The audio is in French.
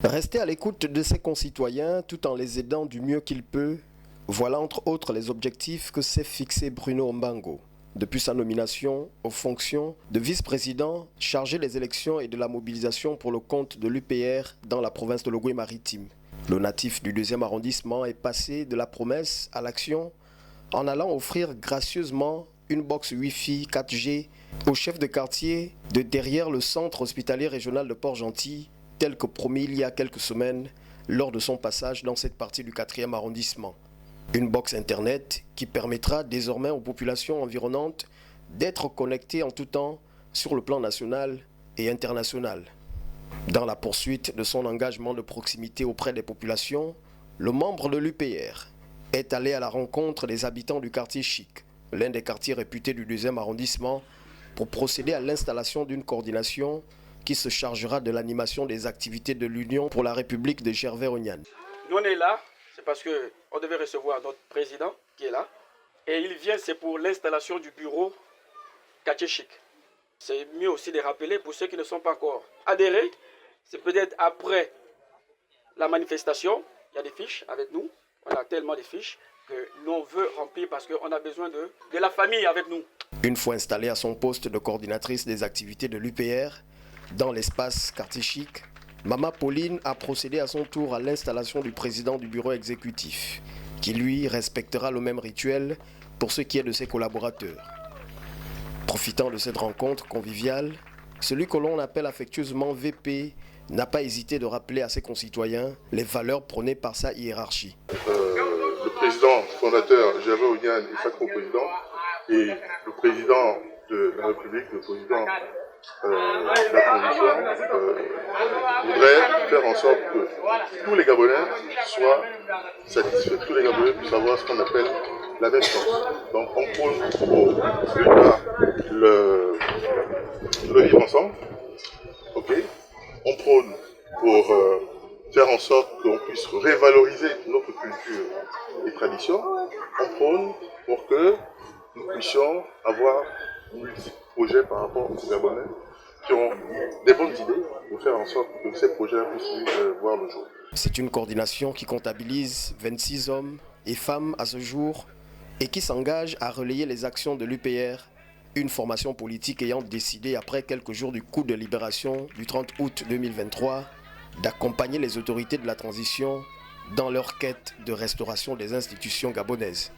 Rester à l'écoute de ses concitoyens tout en les aidant du mieux qu'il peut, voilà entre autres les objectifs que s'est fixé Bruno Mbango. Depuis sa nomination aux fonctions de vice-président chargé des élections et de la mobilisation pour le compte de l'UPR dans la province de Logoué-Maritime. Le natif du 2e arrondissement est passé de la promesse à l'action en allant offrir gracieusement une box Wi-Fi 4G au chef de quartier de derrière le centre hospitalier régional de Port-Gentil, tel que promis il y a quelques semaines lors de son passage dans cette partie du 4e arrondissement. Une box internet qui permettra désormais aux populations environnantes d'être connectées en tout temps sur le plan national et international. Dans la poursuite de son engagement de proximité auprès des populations, le membre de l'UPR est allé à la rencontre des habitants du quartier Chic, l'un des quartiers réputés du 2e arrondissement, pour procéder à l'installation d'une coordination qui se chargera de l'animation des activités de l'Union pour la République de Gervais-Ognan. Nous on est là, c'est parce qu'on devait recevoir notre président qui est là. Et il vient, c'est pour l'installation du bureau quartier Chic. C'est mieux aussi de rappeler pour ceux qui ne sont pas encore adhérés. C'est peut-être après la manifestation, il y a des fiches avec nous. On a tellement de fiches que nous on veut remplir parce qu'on a besoin de la famille avec nous. Une fois installée à son poste de coordinatrice des activités de l'UPR, dans l'espace quartier Chic, Mama Pauline a procédé à son tour à l'installation du président du bureau exécutif, qui lui respectera le même rituel pour ce qui est de ses collaborateurs. Profitant de cette rencontre conviviale, celui que l'on appelle affectueusement VP n'a pas hésité de rappeler à ses concitoyens les valeurs prônées par sa hiérarchie. Le président fondateur Gervais-Ognan est sa co-président et le président de la République, le président de la Convention, voudrait faire en sorte que tous les Gabonais soient satisfaits, tous les Gabonais puissent avoir ce qu'on appelle la même chance. Donc on prône le vivre ensemble, ok. On prône pour faire en sorte qu'on puisse révaloriser notre culture et tradition. On prône pour que nous puissions avoir multiples projets par rapport aux Gabonais qui ont des bonnes idées pour faire en sorte que ces projets puissent voir le jour. C'est une coordination qui comptabilise 26 hommes et femmes à ce jour et qui s'engage à relayer les actions de l'UPR, une formation politique ayant décidé, après quelques jours du coup de libération du 30 août 2023, d'accompagner les autorités de la transition dans leur quête de restauration des institutions gabonaises.